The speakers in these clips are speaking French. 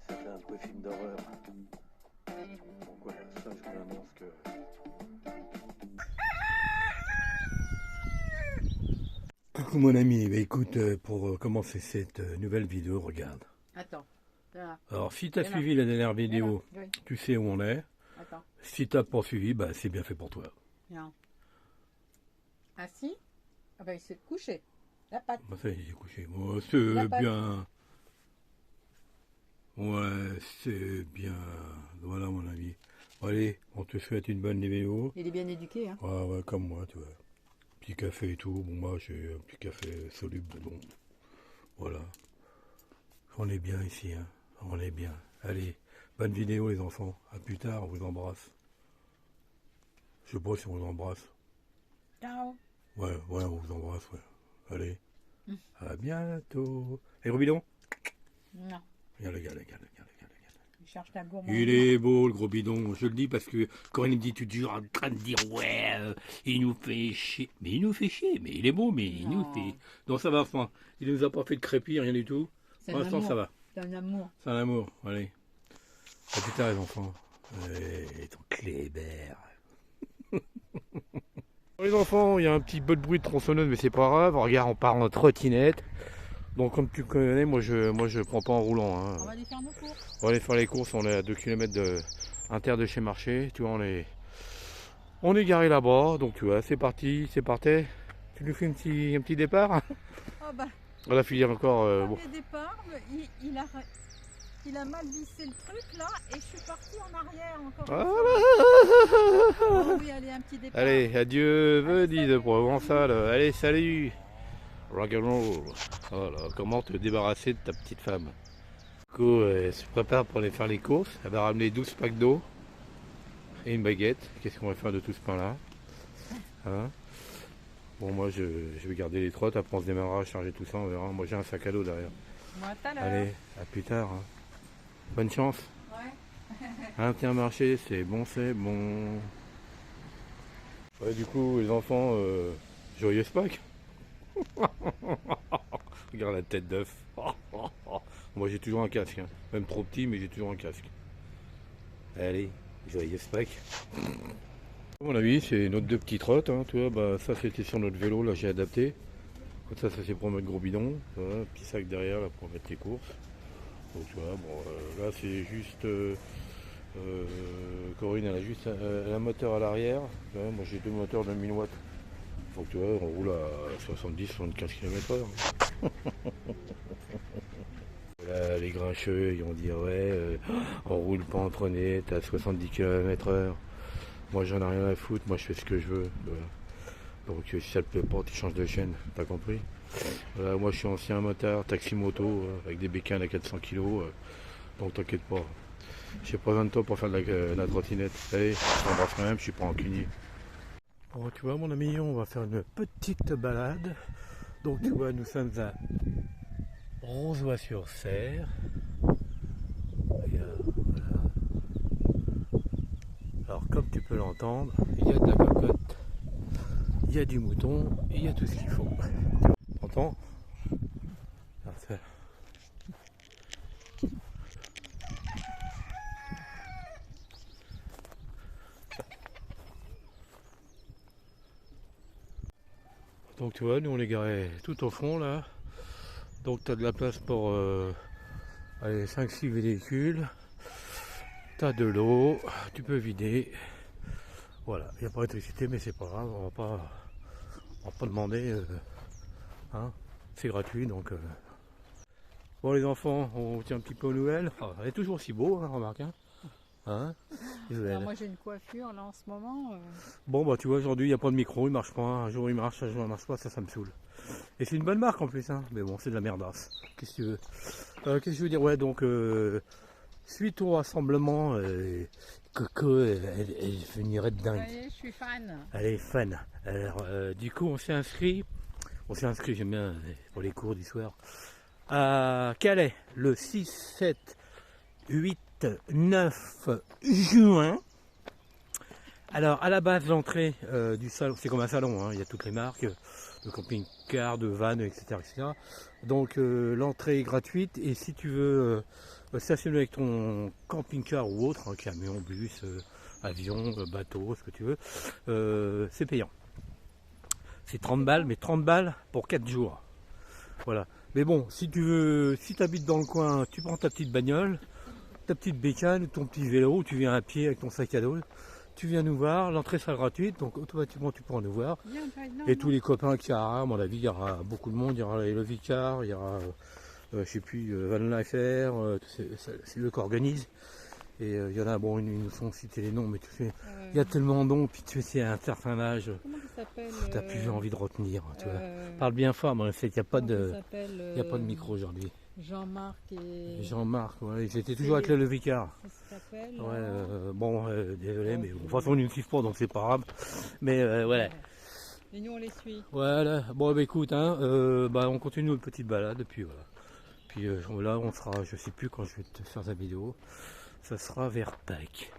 Ça fait un peu film d'horreur. Donc voilà, ça je vous annonce que... Coucou mon ami, bah écoute, pour commencer cette nouvelle vidéo, regarde. Attends. Là. Alors si tu as suivi la dernière vidéo, Oui. tu sais où on est. Attends. Si tu n'as pas suivi, bah c'est bien fait pour toi. Non. Assis. Ah bah il s'est couché. La patte. Bah ça y est, il est couché. Oh, c'est La patte. bien. Ouais, c'est bien. Voilà mon ami. Allez, on te souhaite une bonne vidéo. Il est bien éduqué, hein. Ouais, comme moi, tu vois. Petit café et tout. Bon, moi, j'ai un petit café soluble. Bon, voilà. On est bien ici, hein. On est bien. Allez, bonne vidéo, les enfants. À plus tard, on vous embrasse. Je sais pas si on vous embrasse. Ciao. Ouais, on vous embrasse, ouais. Allez, à bientôt. Et gros bidon? Non. Regarde. Il cherche la gourmandise. Il est beau le gros bidon, je le dis parce que Corinne me dit, tu es toujours en train de dire ouais, il nous fait chier. Mais il nous fait chier, mais il est beau, mais il nous fait... Non ça va, enfin, il nous a pas fait de crépi, rien du tout. Pour l'instant ça va. C'est un amour. C'est un amour, allez. À plus tard les enfants. Et ton Kléber. Les enfants, il y a un petit peu de bruit de tronçonneuse, mais c'est pas grave. Regarde, on part en trottinette. Donc comme tu connais, moi je prends pas en roulant. Hein. On va aller faire nos courses. On va aller faire les courses, on est à 2 km inter de chez Marché. Tu vois, on est garé là-bas. Donc tu vois, c'est parti, c'est parti. Tu nous fais un petit départ? Oh bah, On va finir encore. Bon. le départ, il a mal vissé le truc là et je suis partie en arrière encore. Oh oui, allez, un petit départ. Allez, adieu, Venise de Provençal. Allez, salut. Rock'n'roll. Voilà, comment te débarrasser de ta petite femme? Du coup, elle se prépare pour aller faire les courses. Elle va ramener 12 packs d'eau et une baguette. Qu'est-ce qu'on va faire de tout ce pain-là, hein? Bon, moi, je vais garder les trottes. Après, on se démarrera à charger tout ça, on verra. Moi, j'ai un sac à dos derrière. Moi, tout à l'heure. Allez, à plus tard. Hein. Bonne chance. Ouais. Intermarché, c'est bon, c'est bon. Ouais, du coup, les enfants, joyeuse Pâques. Regarde la tête d'œuf. Moi j'ai toujours un casque, hein. Même trop petit, mais j'ai toujours un casque. Allez, joyeuse Pâques. À mon avis, c'est notre deux petits trottes. Hein, tu vois, bah, ça c'était sur notre vélo, là j'ai adapté. Comme ça c'est pour mettre gros bidon. Tu vois, un petit sac derrière là pour mettre les courses. Donc tu vois, bon, là c'est juste. Corinne elle a juste un moteur à l'arrière. Moi j'ai deux moteurs de 1000 watts. Donc tu vois, on roule à 70-75 km/h. Là, les grincheux, ils vont dire ouais, on roule pas en trottinette à 70 km/h. Moi j'en ai rien à foutre, moi je fais ce que je veux. Voilà. Donc si ça te plaît pas, tu changes de chaîne, t'as compris? Voilà, moi je suis ancien motard, taxi moto, avec des bécanes à 400 kg, donc t'inquiète pas. J'ai pas besoin de toi pour faire de la trottinette. Allez, je t'embrasse quand même, je suis pas rancunier. Bon, tu vois mon ami, on va faire une petite balade. Donc tu vois, nous sommes à Rozoy-sur-Serre. Regarde, voilà. Alors comme tu peux l'entendre, il y a de la cocotte, il y a du mouton, il y a tout ce qu'il faut. T'entends? Donc tu vois, nous on est garé tout au fond là. Donc tu as de la place pour 5-6 véhicules. Tu as de l'eau, tu peux vider. Voilà, il n'y a pas d'électricité mais c'est pas grave, on va pas demander. Hein, c'est gratuit donc. Bon les enfants, on tient un petit peu aux nouvelles. Oh, elle est toujours aussi beau, hein, remarque. Hein, Alors, moi j'ai une coiffure là en ce moment. Bon bah tu vois aujourd'hui il n'y a pas de micro, il marche pas, un jour il marche, un jour il marche pas, ça me saoule. Et c'est une bonne marque en plus, hein. Mais bon c'est de la merdasse, qu'est-ce que tu veux. Qu'est-ce que je veux dire, ouais donc suite au rassemblement, Coco elle finirait de dingue. Allez, je suis fan. Elle est fan. Alors du coup on s'est inscrit, j'aime bien pour les cours du soir, à Calais le 6, 7, 8, 9 juin Alors, à la base, l'entrée du salon, c'est comme un salon, hein, il y a toutes les marques, de camping-car, de vannes, etc., etc. Donc, l'entrée est gratuite et si tu veux stationner avec ton camping-car ou autre, hein, camion, bus, avion, bateau, ce que tu veux, c'est payant. C'est 30 balles, mais 30 balles pour 4 jours. Voilà. Mais bon, si tu habites dans le coin, tu prends ta petite bagnole, ta petite bécane, ton petit vélo, tu viens à pied avec ton sac à dos, tu viens nous voir, l'entrée sera gratuite, donc automatiquement tu pourras nous voir. Et tous les copains qu'il y aura, à mon avis, il y aura beaucoup de monde, il y aura le Vicar, il y aura, je sais plus, Van Lafer, c'est eux qui organisent. Et il y en a, bon, ils nous sont cités les noms, mais tu sais, il y a tellement de noms, puis tu sais, c'est à un certain âge, tu n'as plus envie de retenir. Tu vois. Parle bien fort, mais il n'y a pas de micro aujourd'hui. Jean-Marc et... Jean-Marc, ouais, ils étaient toujours avec le Vicar. Ça s'appelle... Ouais, désolé, mais bon, de toute façon, ils ne suivent pas, donc c'est pas grave. Mais voilà. Et nous, on les suit. Voilà, bon, bah écoute, hein, on continue notre petite balade, et puis voilà. Puis là, on sera, je sais plus quand je vais te faire la vidéo, ça sera vers Pâques,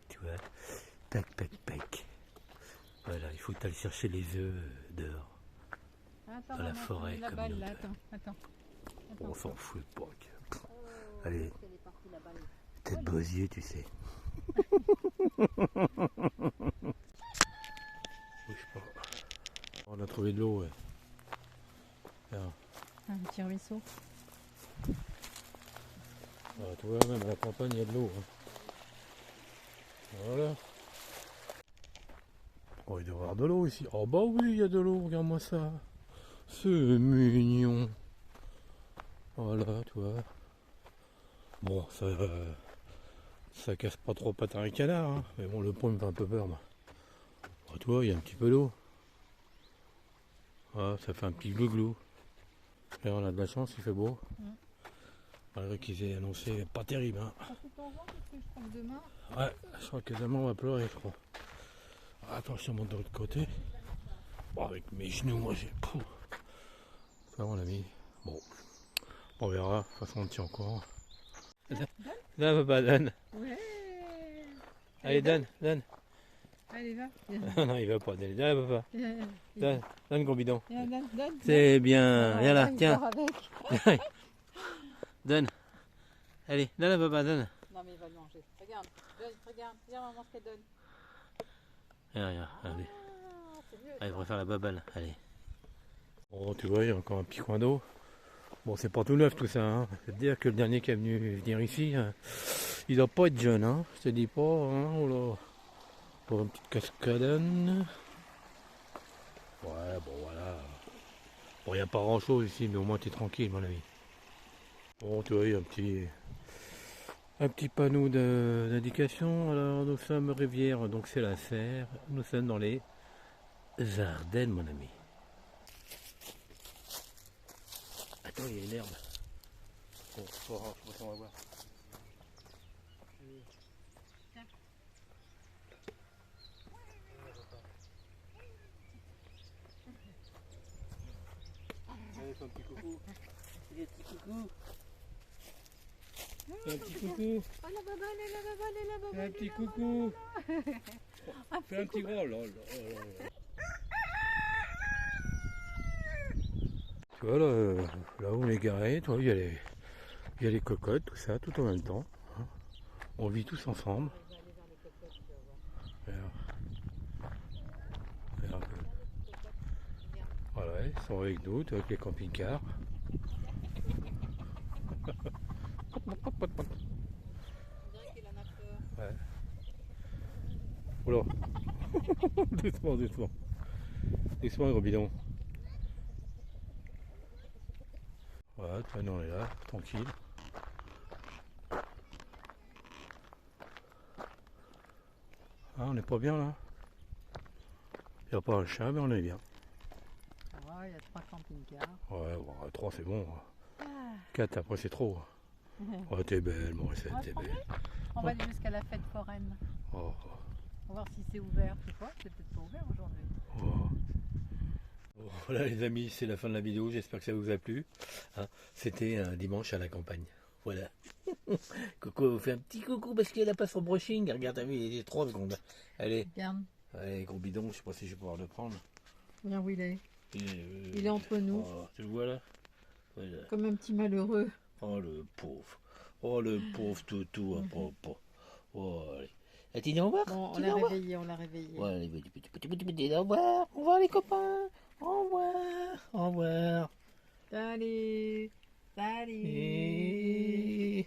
tu vois. Pâques. Voilà, il faut que tu ailles chercher les œufs dehors, Attends, dans la forêt, la comme balle, nous. là, attends. On s'en fout de Pâques. Allez, tête Bosier, tu sais. Bouge pas. On a trouvé de l'eau, ouais. Là. Un petit ruisseau. Ah, tu vois, même à la campagne, il y a de l'eau. Hein. Voilà. Oh, il doit y avoir de l'eau ici. Oh, bah oui, il y a de l'eau, regarde-moi ça. C'est mignon. Voilà, tu vois. Bon, ça casse pas trop patin un canard, hein. Mais bon, le pont me fait un peu peur, moi. Oh, tu vois, il y a un petit peu d'eau. Ah, ça fait un petit glouglou. Et on a de la chance, il fait beau. Malgré qu'ils aient annoncé pas terrible. Hein. Ça fait ton vent parce que je crois que demain... Ouais, je crois que demain on va pleurer, je crois. Attention, on monte de l'autre côté. Bon, avec mes genoux, moi j'ai... Ça, mon ami. Bon, on verra. De toute façon, on tient au courant. Là, papa, donne. Ouais. Allez, donne. Allez, va. Non, il va pas donner. Donne, papa. Donne, gros bidon. Donne. C'est bien. Viens là, il tiens. part avec. Donne. Allez, donne, papa, donne. Non, mais il va le manger. Regarde. Regarde maman ce qu'elle donne. Regarde, allez. C'est mieux. Allez, on va faire la babale. Allez. Bon, tu vois, il y a encore un petit coin d'eau. Bon, c'est pas tout neuf tout ça. Hein. C'est-à-dire que le dernier qui est venu venir ici, il doit pas être jeune. Hein. Je te dis pas. Hein. Oh là. Pour une petite cascadane. Ouais, bon, voilà. Bon, il n'y a pas grand-chose ici, mais au moins tu es tranquille, mon ami. Bon, tu vois, il y a un petit panneau d'indication. Alors, nous sommes rivière, donc c'est la Serre. Nous sommes dans les Ardennes, mon ami. Attends, il y a une herbe. Bon, on va voir. Allez, fais un petit coucou. Fais un petit coucou. Fais un petit coucou. Oh la babale. Fais un petit coucou. Fais un petit gros. Tu vois là où on est garé, toi, il y a les cocottes, tout ça, tout en même temps. Hein. On vit tous ensemble. Voilà, ils sont avec nous, avec les camping-cars. Ouais. Oula. Doucement. Doucement, gros bidon. Voilà, nous on est là, tranquille. Ah, on n'est pas bien là. Il n'y a pas un chat, mais on est bien. Ouais, il y a 3 camping-cars. Ouais, bon, 3 c'est bon. 4 après c'est trop. Oh, t'es belle, Morissette, t'es belle. On va aller jusqu'à la fête foraine. Oh. On va voir si c'est ouvert. Je sais pas, c'est peut-être pas ouvert aujourd'hui. Oh. Bon, voilà les amis, c'est la fin de la vidéo, j'espère que ça vous a plu. Hein, c'était un dimanche à la campagne. Voilà. Coco, fais un petit coucou parce qu'elle n'a pas son brushing. Regarde, t'as vu, il est 3 secondes. Allez. Regarde. Allez, gros bidon, je sais pas si je vais pouvoir le prendre. Regarde où il est. Il est entre nous. Oh, tu le vois là? Voilà. Comme un petit malheureux. Oh le pauvre. Oh le pauvre toutou à propos. Oh, allez. Ah, t'es dit au revoir? Bon, on T'es dit l'a au revoir? réveillé, on l'a réveillé. Ouais, allez, petit, au revoir. Au revoir les copains. Au revoir. Au revoir. Salut. Salut. Et...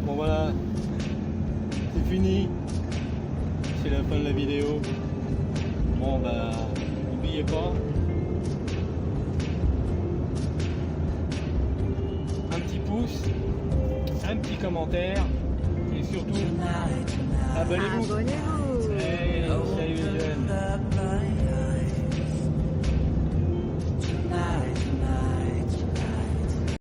Bon voilà, c'est fini, c'est la fin de la vidéo. Bon bah, n'oubliez pas, un petit pouce, un petit commentaire et surtout, abonnez-vous. Abonnez-vous.